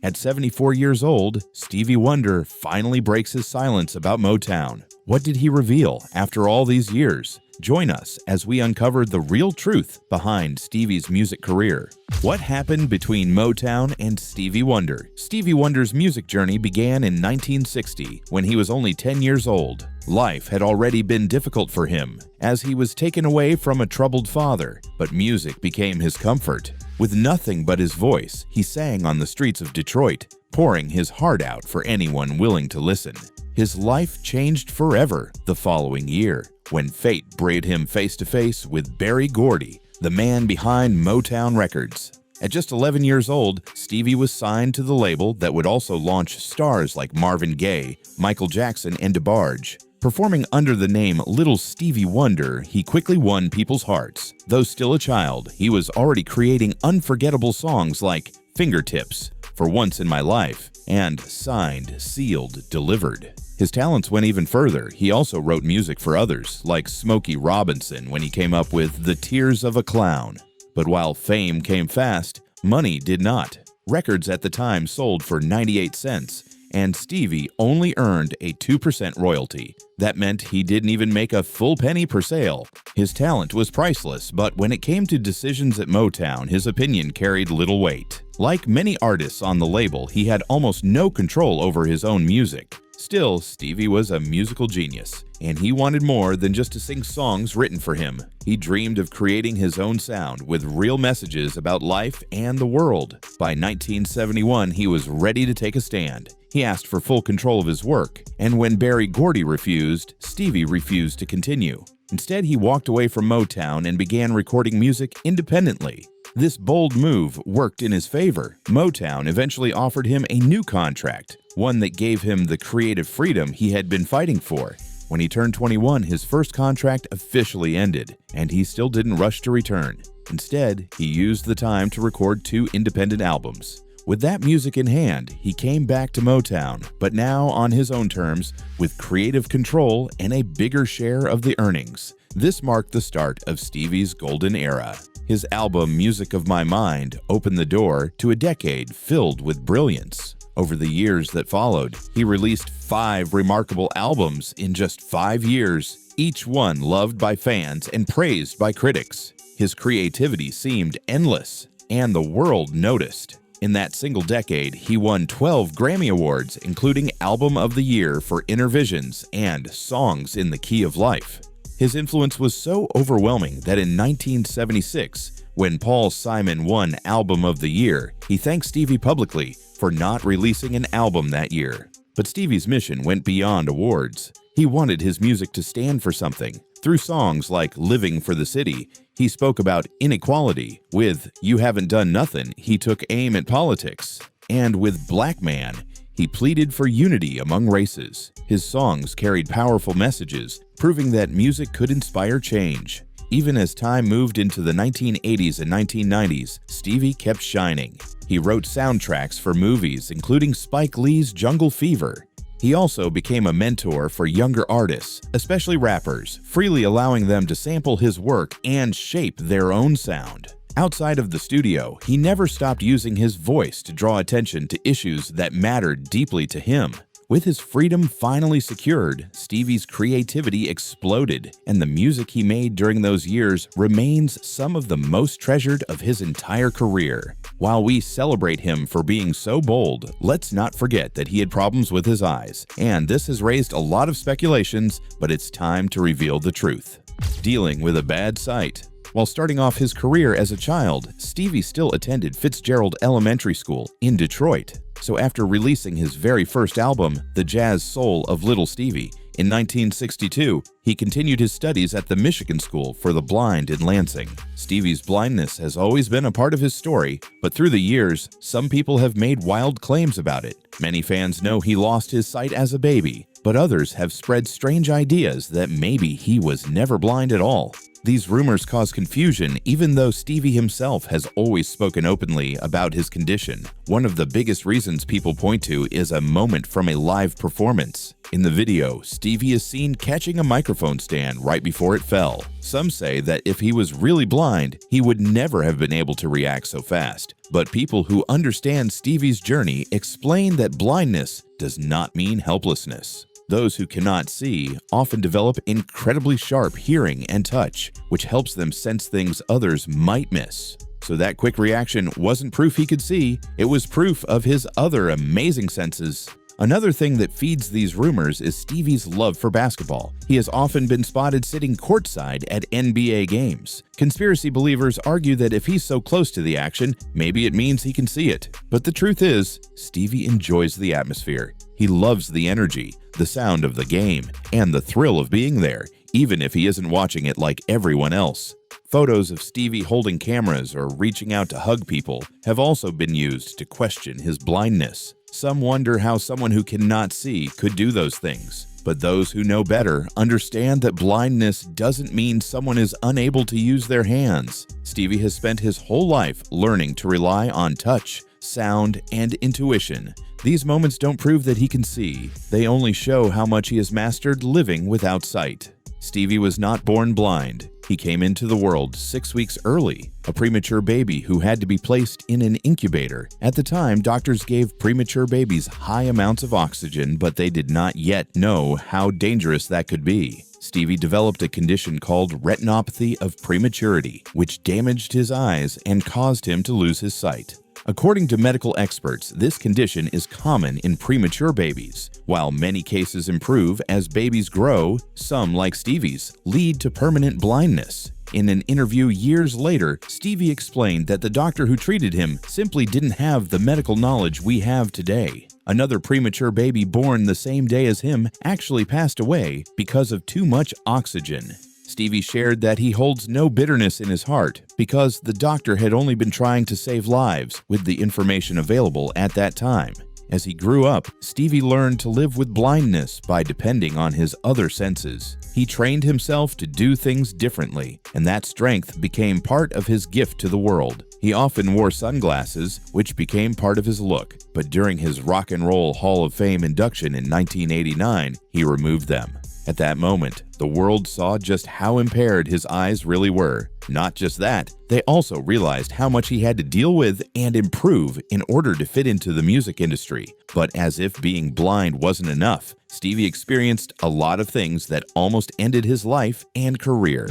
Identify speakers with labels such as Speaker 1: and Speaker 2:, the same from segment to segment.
Speaker 1: At 74 years old, Stevie Wonder finally breaks his silence about Motown. What did he reveal after all these years? Join us as we uncover the real truth behind Stevie's music career. What happened between Motown and Stevie Wonder? Stevie Wonder's music journey began in 1960 when he was only 10 years old. Life had already been difficult for him as he was taken away from a troubled father, but music became his comfort. With nothing but his voice, he sang on the streets of Detroit, pouring his heart out for anyone willing to listen. His life changed forever the following year, when fate brought him face-to-face with Berry Gordy, the man behind Motown Records. At just 11 years old, Stevie was signed to the label that would also launch stars like Marvin Gaye, Michael Jackson, and DeBarge. Performing under the name Little Stevie Wonder, he quickly won people's hearts. Though still a child, he was already creating unforgettable songs like Fingertips, For Once in My Life, and Signed, Sealed, Delivered. His talents went even further. He also wrote music for others, like Smokey Robinson when he came up with The Tears of a Clown. But while fame came fast, money did not. Records at the time sold for 98 cents, and Stevie only earned a 2% royalty. That meant he didn't even make a full penny per sale. His talent was priceless, but when it came to decisions at Motown, his opinion carried little weight. Like many artists on the label, he had almost no control over his own music. Still, Stevie was a musical genius, and he wanted more than just to sing songs written for him. He dreamed of creating his own sound with real messages about life and the world. By 1971, he was ready to take a stand. He asked for full control of his work, and when Berry Gordy refused, Stevie refused to continue. Instead, he walked away from Motown and began recording music independently. This bold move worked in his favor. Motown eventually offered him a new contract, one that gave him the creative freedom he had been fighting for. When he turned 21, his first contract officially ended, and he still didn't rush to return. Instead, he used the time to record 2 independent albums. With that music in hand, he came back to Motown, but now on his own terms, with creative control and a bigger share of the earnings. This marked the start of Stevie's golden era. His album Music of My Mind opened the door to a decade filled with brilliance. Over the years that followed, he released 5 remarkable albums in just 5 years, each one loved by fans and praised by critics. His creativity seemed endless, and the world noticed. In that single decade, he won 12 Grammy Awards, including Album of the Year for Inner Visions and Songs in the Key of Life. His influence was so overwhelming that in 1976, when Paul Simon won Album of the Year, he thanked Stevie publicly for not releasing an album that year. But Stevie's mission went beyond awards. He wanted his music to stand for something. Through songs like Living for the City, he spoke about inequality. With You Haven't Done Nothin', he took aim at politics. And with Black Man, he pleaded for unity among races. His songs carried powerful messages, proving that music could inspire change. Even as time moved into the 1980s and 1990s, Stevie kept shining. He wrote soundtracks for movies, including Spike Lee's Jungle Fever. He also became a mentor for younger artists, especially rappers, freely allowing them to sample his work and shape their own sound. Outside of the studio, he never stopped using his voice to draw attention to issues that mattered deeply to him. With his freedom finally secured, Stevie's creativity exploded, and the music he made during those years remains some of the most treasured of his entire career. While we celebrate him for being so bold, let's not forget that he had problems with his eyes, and this has raised a lot of speculations, but it's time to reveal the truth. Dealing with a bad sight. While starting off his career as a child, Stevie still attended Fitzgerald Elementary School in Detroit. So after releasing his very first album, The Jazz Soul of Little Stevie, in 1962, he continued his studies at the Michigan School for the Blind in Lansing. Stevie's blindness has always been a part of his story, but through the years, some people have made wild claims about it. Many fans know he lost his sight as a baby, but others have spread strange ideas that maybe he was never blind at all. These rumors cause confusion even though Stevie himself has always spoken openly about his condition. One of the biggest reasons people point to is a moment from a live performance. In the video, Stevie is seen catching a microphone stand right before it fell. Some say that if he was really blind, he would never have been able to react so fast. But people who understand Stevie's journey explain that blindness does not mean helplessness. Those who cannot see often develop incredibly sharp hearing and touch, which helps them sense things others might miss. So that quick reaction wasn't proof he could see, it was proof of his other amazing senses. Another thing that feeds these rumors is Stevie's love for basketball. He has often been spotted sitting courtside at NBA games. Conspiracy believers argue that if he's so close to the action, maybe it means he can see it. But the truth is, Stevie enjoys the atmosphere. He loves the energy, the sound of the game, and the thrill of being there, even if he isn't watching it like everyone else. Photos of Stevie holding cameras or reaching out to hug people have also been used to question his blindness. Some wonder how someone who cannot see could do those things. But those who know better understand that blindness doesn't mean someone is unable to use their hands. Stevie has spent his whole life learning to rely on touch, sound, and intuition. These moments don't prove that he can see. They only show how much he has mastered living without sight. Stevie was not born blind. He came into the world 6 weeks early, a premature baby who had to be placed in an incubator. At the time, doctors gave premature babies high amounts of oxygen, but they did not yet know how dangerous that could be. Stevie developed a condition called retinopathy of prematurity, which damaged his eyes and caused him to lose his sight. According to medical experts, this condition is common in premature babies. While many cases improve as babies grow, some, like Stevie's, lead to permanent blindness. In an interview years later, Stevie explained that the doctor who treated him simply didn't have the medical knowledge we have today. Another premature baby born the same day as him actually passed away because of too much oxygen. Stevie shared that he holds no bitterness in his heart because the doctor had only been trying to save lives with the information available at that time. As he grew up, Stevie learned to live with blindness by depending on his other senses. He trained himself to do things differently, and that strength became part of his gift to the world. He often wore sunglasses, which became part of his look, but during his Rock and Roll Hall of Fame induction in 1989, he removed them. At that moment, the world saw just how impaired his eyes really were. Not just that, they also realized how much he had to deal with and improve in order to fit into the music industry. But as if being blind wasn't enough, Stevie experienced a lot of things that almost ended his life and career.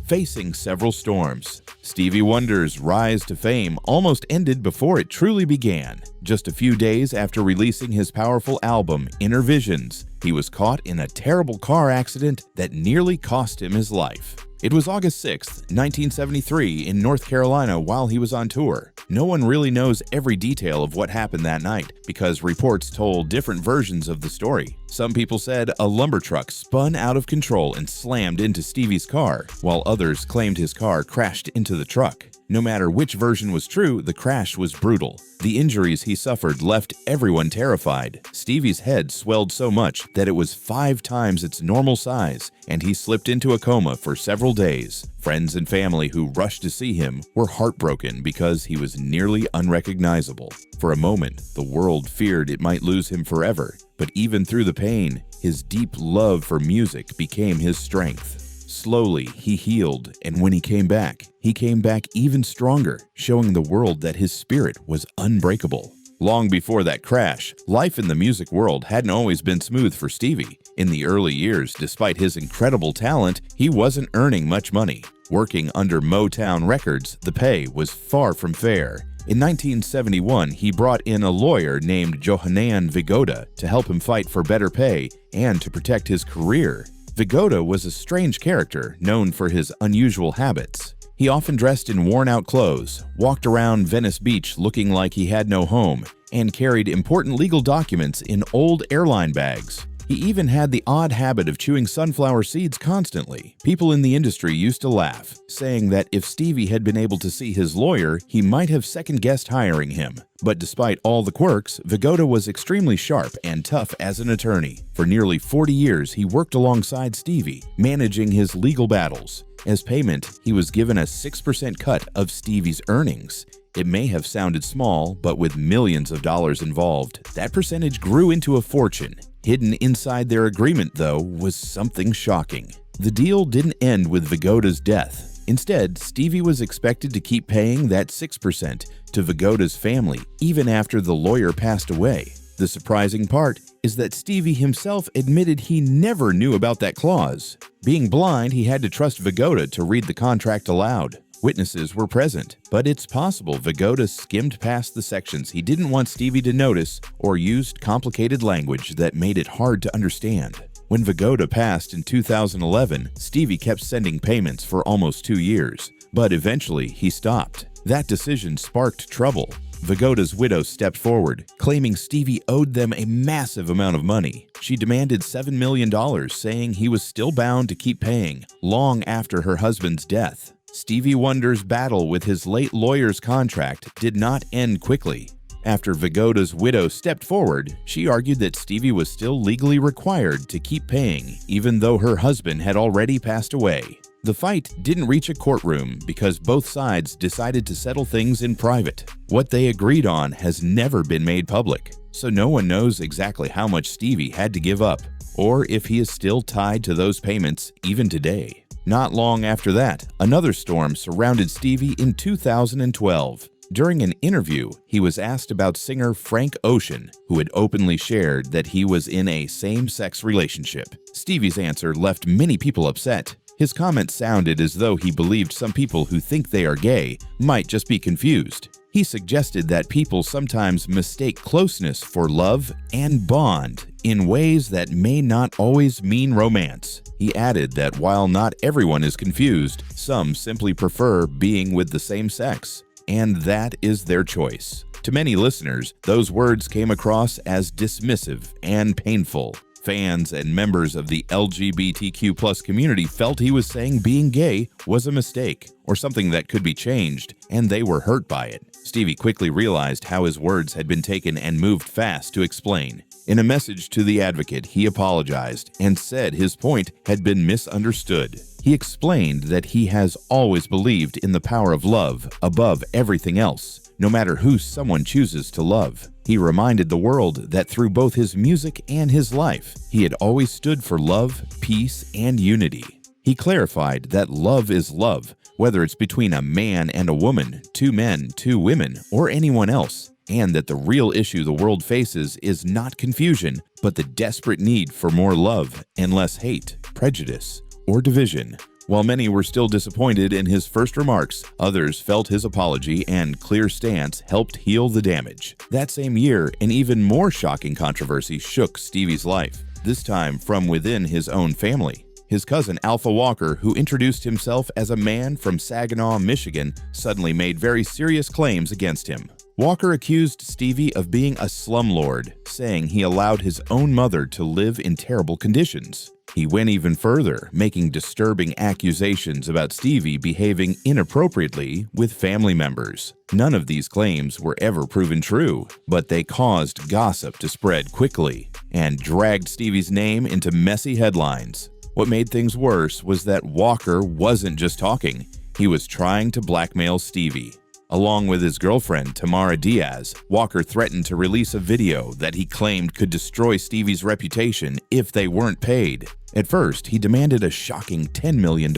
Speaker 1: Facing several storms, Stevie Wonder's rise to fame almost ended before it truly began. Just a few days after releasing his powerful album, Inner Visions, he was caught in a terrible car accident that nearly cost him his life. It was August 6, 1973, in North Carolina while he was on tour. No one really knows every detail of what happened that night because reports told different versions of the story. Some people said a lumber truck spun out of control and slammed into Stevie's car, while others claimed his car crashed into the truck. No matter which version was true, the crash was brutal. The injuries he suffered left everyone terrified. Stevie's head swelled so much that it was 5 times its normal size, and he slipped into a coma for several days. Friends and family who rushed to see him were heartbroken because he was nearly unrecognizable. For a moment, the world feared it might lose him forever, but even through the pain, his deep love for music became his strength. Slowly, he healed, and when he came back even stronger, showing the world that his spirit was unbreakable. Long before that crash, life in the music world hadn't always been smooth for Stevie. In the early years, despite his incredible talent, he wasn't earning much money. Working under Motown Records, the pay was far from fair. In 1971, he brought in a lawyer named Johannan Vigoda to help him fight for better pay and to protect his career. Vigoda was a strange character, known for his unusual habits. He often dressed in worn-out clothes, walked around Venice Beach looking like he had no home, and carried important legal documents in old airline bags. He even had the odd habit of chewing sunflower seeds constantly. People in the industry used to laugh, saying that if Stevie had been able to see his lawyer, he might have second-guessed hiring him. But despite all the quirks, Vigoda was extremely sharp and tough as an attorney. For nearly 40 years, he worked alongside Stevie, managing his legal battles. As payment, he was given a 6% cut of Stevie's earnings. It may have sounded small, but with millions of dollars involved, that percentage grew into a fortune. Hidden inside their agreement, though, was something shocking. The deal didn't end with Vigoda's death. Instead, Stevie was expected to keep paying that 6% to Vigoda's family even after the lawyer passed away. The surprising part is that Stevie himself admitted he never knew about that clause. Being blind, he had to trust Vigoda to read the contract aloud. Witnesses were present, but it's possible Vigoda skimmed past the sections he didn't want Stevie to notice or used complicated language that made it hard to understand. When Vigoda passed in 2011, Stevie kept sending payments for almost 2 years, but eventually he stopped. That decision sparked trouble. Vigoda's widow stepped forward, claiming Stevie owed them a massive amount of money. She demanded $7 million, saying he was still bound to keep paying, long after her husband's death. Stevie Wonder's battle with his late lawyer's contract did not end quickly. After Vigoda's widow stepped forward, she argued that Stevie was still legally required to keep paying, even though her husband had already passed away. The fight didn't reach a courtroom because both sides decided to settle things in private. What they agreed on has never been made public, so no one knows exactly how much Stevie had to give up, or if he is still tied to those payments even today. Not long after that, another storm surrounded Stevie in 2012. During an interview, he was asked about singer Frank Ocean, who had openly shared that he was in a same-sex relationship. Stevie's answer left many people upset. His comment sounded as though he believed some people who think they are gay might just be confused. He suggested that people sometimes mistake closeness for love and bond in ways that may not always mean romance. He added that while not everyone is confused, some simply prefer being with the same sex, and that is their choice. To many listeners, those words came across as dismissive and painful. Fans and members of the LGBTQ+ community felt he was saying being gay was a mistake or something that could be changed, and they were hurt by it. Stevie quickly realized how his words had been taken and moved fast to explain. In a message to the advocate, he apologized and said his point had been misunderstood. He explained that he has always believed in the power of love above everything else, no matter who someone chooses to love. He reminded the world that through both his music and his life, he had always stood for love, peace, and unity. He clarified that love is love, whether it's between a man and a woman, 2 men, 2 women, or anyone else, and that the real issue the world faces is not confusion, but the desperate need for more love and less hate, prejudice, or division. While many were still disappointed in his first remarks, others felt his apology and clear stance helped heal the damage. That same year, an even more shocking controversy shook Stevie's life, this time from within his own family. His cousin Alpha Walker, who introduced himself as a man from Saginaw, Michigan, suddenly made very serious claims against him. Walker accused Stevie of being a slumlord, saying he allowed his own mother to live in terrible conditions. He went even further, making disturbing accusations about Stevie behaving inappropriately with family members. None of these claims were ever proven true, but they caused gossip to spread quickly and dragged Stevie's name into messy headlines. What made things worse was that Walker wasn't just talking, he was trying to blackmail Stevie. Along with his girlfriend, Tamara Diaz, Walker threatened to release a video that he claimed could destroy Stevie's reputation if they weren't paid. At first, he demanded a shocking $10 million.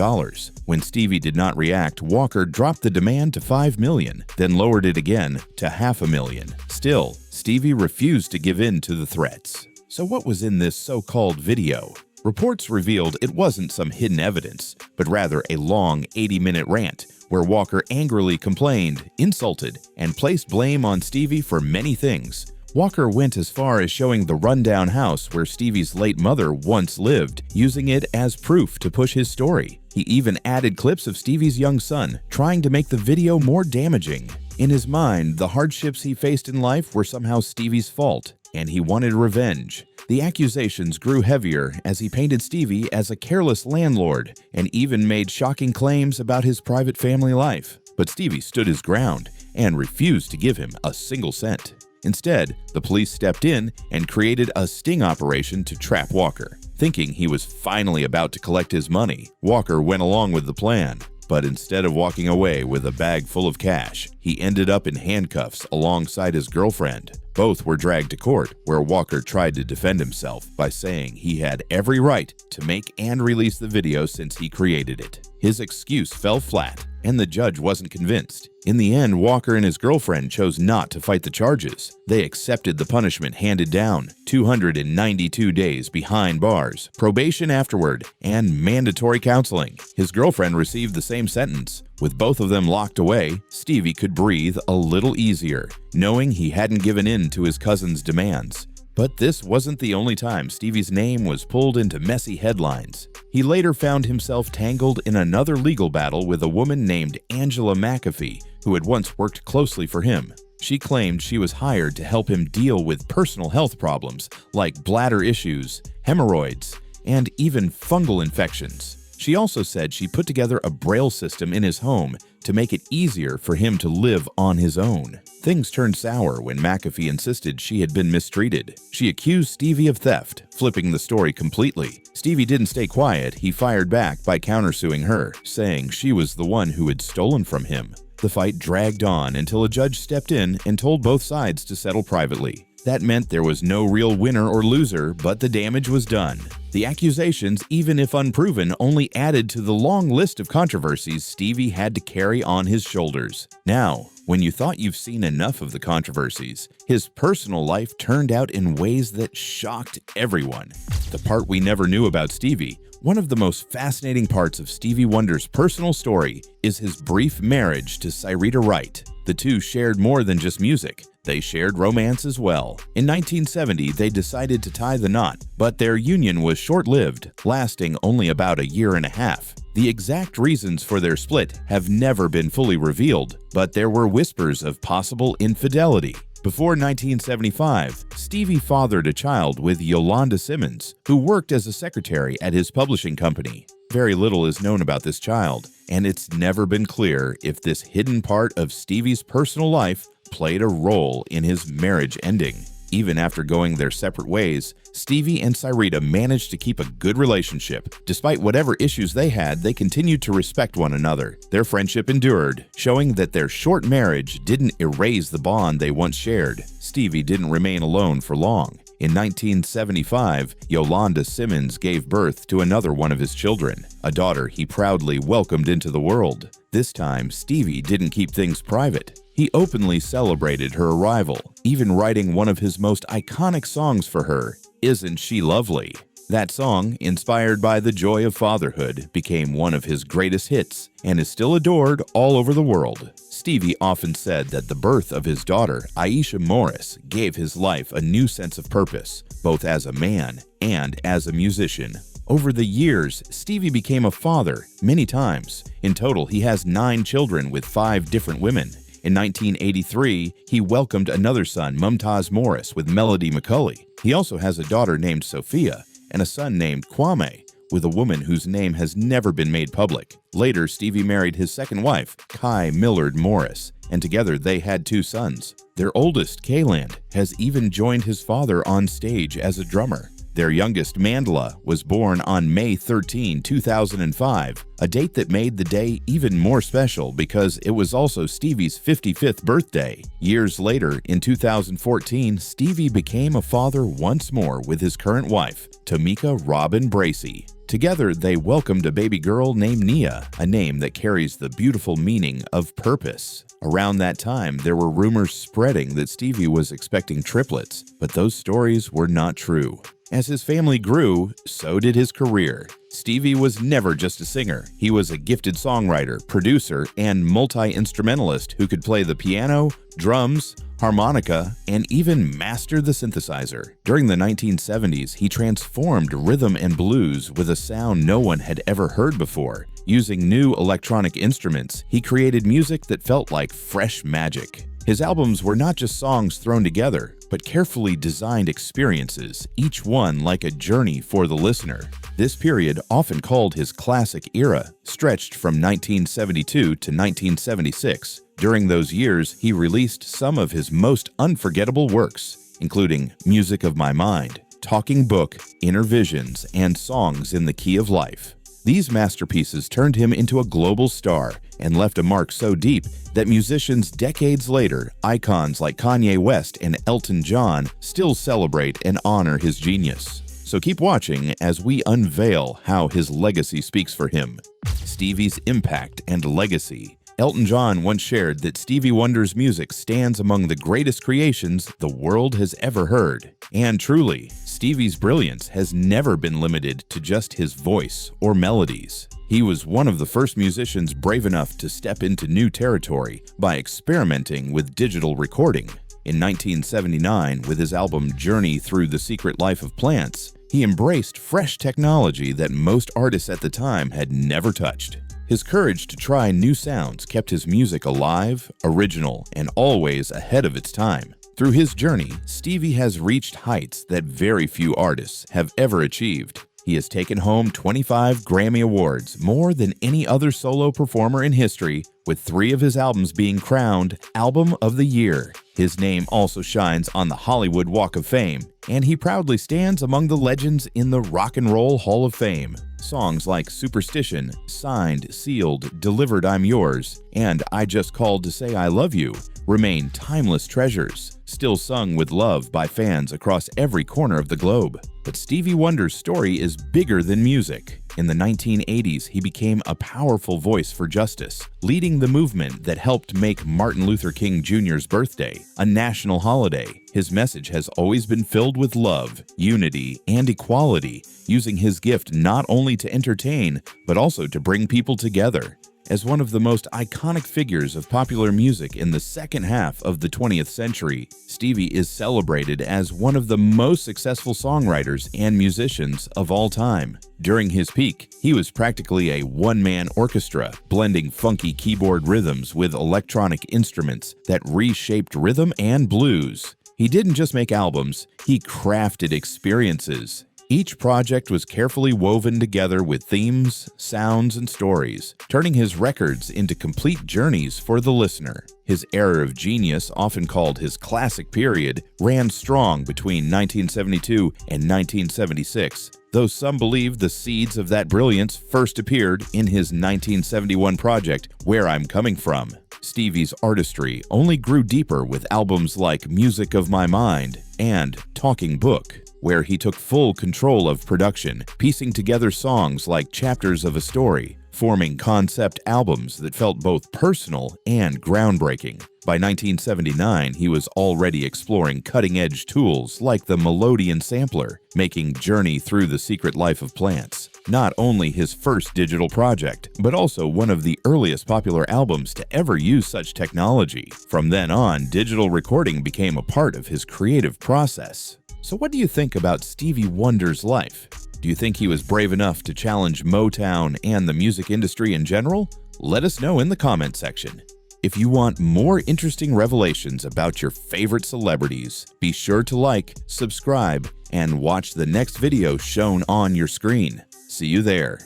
Speaker 1: When Stevie did not react, Walker dropped the demand to $5 million, then lowered it again to $500,000. Still, Stevie refused to give in to the threats. So what was in this so-called video? Reports revealed it wasn't some hidden evidence, but rather a long 80-minute rant where Walker angrily complained, insulted, and placed blame on Stevie for many things. Walker went as far as showing the rundown house where Stevie's late mother once lived, using it as proof to push his story. He even added clips of Stevie's young son, trying to make the video more damaging. In his mind, the hardships he faced in life were somehow Stevie's fault, and he wanted revenge. The accusations grew heavier as he painted Stevie as a careless landlord and even made shocking claims about his private family life. But Stevie stood his ground and refused to give him a single cent. Instead, the police stepped in and created a sting operation to trap Walker. Thinking he was finally about to collect his money, Walker went along with the plan. But instead of walking away with a bag full of cash, he ended up in handcuffs alongside his girlfriend. Both were dragged to court, where Walker tried to defend himself by saying he had every right to make and release the video since he created it. His excuse fell flat, and the judge wasn't convinced. In the end, Walker and his girlfriend chose not to fight the charges. They accepted the punishment handed down: 292 days behind bars, probation afterward, and mandatory counseling. His girlfriend received the same sentence. With both of them locked away, Stevie could breathe a little easier, knowing he hadn't given in to his cousin's demands. But this wasn't the only time Stevie's name was pulled into messy headlines. He later found himself tangled in another legal battle with a woman named Angela McAfee, who had once worked closely for him. She claimed she was hired to help him deal with personal health problems like bladder issues, hemorrhoids, and even fungal infections. She also said she put together a braille system in his home to make it easier for him to live on his own. Things turned sour when McAfee insisted she had been mistreated. She accused Stevie of theft, flipping the story completely. Stevie didn't stay quiet. He fired back by countersuing her, saying she was the one who had stolen from him. The fight dragged on until a judge stepped in and told both sides to settle privately. That meant there was no real winner or loser, but the damage was done. The accusations, even if unproven, only added to the long list of controversies Stevie had to carry on his shoulders. Now, when you thought you've seen enough of the controversies, his personal life turned out in ways that shocked everyone. The part we never knew about Stevie: one of the most fascinating parts of Stevie Wonder's personal story is his brief marriage to Syreeta Wright. The two shared more than just music. They shared romance as well. In 1970, they decided to tie the knot, but their union was short-lived, lasting only about a year and a half. The exact reasons for their split have never been fully revealed, but there were whispers of possible infidelity. Before 1975, Stevie fathered a child with Yolanda Simmons, who worked as a secretary at his publishing company. Very little is known about this child, and it's never been clear if this hidden part of Stevie's personal life played a role in his marriage ending. Even after going their separate ways, Stevie and Syreeta managed to keep a good relationship. Despite whatever issues they had, they continued to respect one another. Their friendship endured, showing that their short marriage didn't erase the bond they once shared. Stevie didn't remain alone for long. In 1975, Yolanda Simmons gave birth to another one of his children, a daughter he proudly welcomed into the world. This time, Stevie didn't keep things private. He openly celebrated her arrival, even writing one of his most iconic songs for her, "Isn't She Lovely?" That song, inspired by the joy of fatherhood, became one of his greatest hits and is still adored all over the world. Stevie often said that the birth of his daughter, Aisha Morris, gave his life a new sense of purpose, both as a man and as a musician. Over the years, Stevie became a father many times. In total, he has 9 children with 5 different women. In 1983, he welcomed another son, Mumtaz Morris, with Melody McCulley. He also has a daughter named Sophia and a son named Kwame, with a woman whose name has never been made public. Later, Stevie married his second wife, Kai Millard Morris, and together they had 2 sons. Their oldest, Kayland, has even joined his father on stage as a drummer. Their youngest, Mandela, was born on May 13, 2005, a date that made the day even more special because it was also Stevie's 55th birthday. Years later, in 2014, Stevie became a father once more with his current wife, Tamika Robin Bracey. Together, they welcomed a baby girl named Nia, a name that carries the beautiful meaning of purpose. Around that time, there were rumors spreading that Stevie was expecting triplets, but those stories were not true. As his family grew, so did his career. Stevie was never just a singer. He was a gifted songwriter, producer, and multi-instrumentalist who could play the piano, drums, harmonica, and even master the synthesizer. During the 1970s, he transformed rhythm and blues with a sound no one had ever heard before. Using new electronic instruments, he created music that felt like fresh magic. His albums were not just songs thrown together, but carefully designed experiences, each one like a journey for the listener. This period, often called his classic era, stretched from 1972 to 1976. During those years, he released some of his most unforgettable works, including Music of My Mind, Talking Book, Inner Visions, and Songs in the Key of Life. These masterpieces turned him into a global star and left a mark so deep that musicians decades later, icons like Kanye West and Elton John, still celebrate and honor his genius. So keep watching as we unveil how his legacy speaks for him. Stevie's impact and legacy. Elton John once shared that Stevie Wonder's music stands among the greatest creations the world has ever heard. And truly, Stevie's brilliance has never been limited to just his voice or melodies. He was one of the first musicians brave enough to step into new territory by experimenting with digital recording. In 1979, with his album Journey Through the Secret Life of Plants, he embraced fresh technology that most artists at the time had never touched. His courage to try new sounds kept his music alive, original, and always ahead of its time. Through his journey, Stevie has reached heights that very few artists have ever achieved. He has taken home 25 Grammy Awards, more than any other solo performer in history, with 3 of his albums being crowned Album of the Year. His name also shines on the Hollywood Walk of Fame, and he proudly stands among the legends in the Rock and Roll Hall of Fame. Songs like Superstition, Signed, Sealed, Delivered I'm Yours, and I Just Called to Say I Love You remain timeless treasures, still sung with love by fans across every corner of the globe. But Stevie Wonder's story is bigger than music. In the 1980s, he became a powerful voice for justice, leading the movement that helped make Martin Luther King Jr.'s birthday a national holiday. His message has always been filled with love, unity, and equality, using his gift not only to entertain, but also to bring people together. As one of the most iconic figures of popular music in the second half of the 20th century, Stevie is celebrated as one of the most successful songwriters and musicians of all time. During his peak, he was practically a one-man orchestra, blending funky keyboard rhythms with electronic instruments that reshaped rhythm and blues. He didn't just make albums, he crafted experiences. Each project was carefully woven together with themes, sounds, and stories, turning his records into complete journeys for the listener. His era of genius, often called his classic period, ran strong between 1972 and 1976, though some believe the seeds of that brilliance first appeared in his 1971 project, Where I'm Coming From. Stevie's artistry only grew deeper with albums like Music of My Mind and Talking Book, where he took full control of production, piecing together songs like chapters of a story, forming concept albums that felt both personal and groundbreaking. By 1979, he was already exploring cutting-edge tools like the melodeon sampler, making Journey Through the Secret Life of Plants not only his first digital project, but also one of the earliest popular albums to ever use such technology. From then on, digital recording became a part of his creative process. So what do you think about Stevie Wonder's life? Do you think he was brave enough to challenge Motown and the music industry in general? Let us know in the comment section. If you want more interesting revelations about your favorite celebrities, be sure to like, subscribe, and watch the next video shown on your screen. See you there.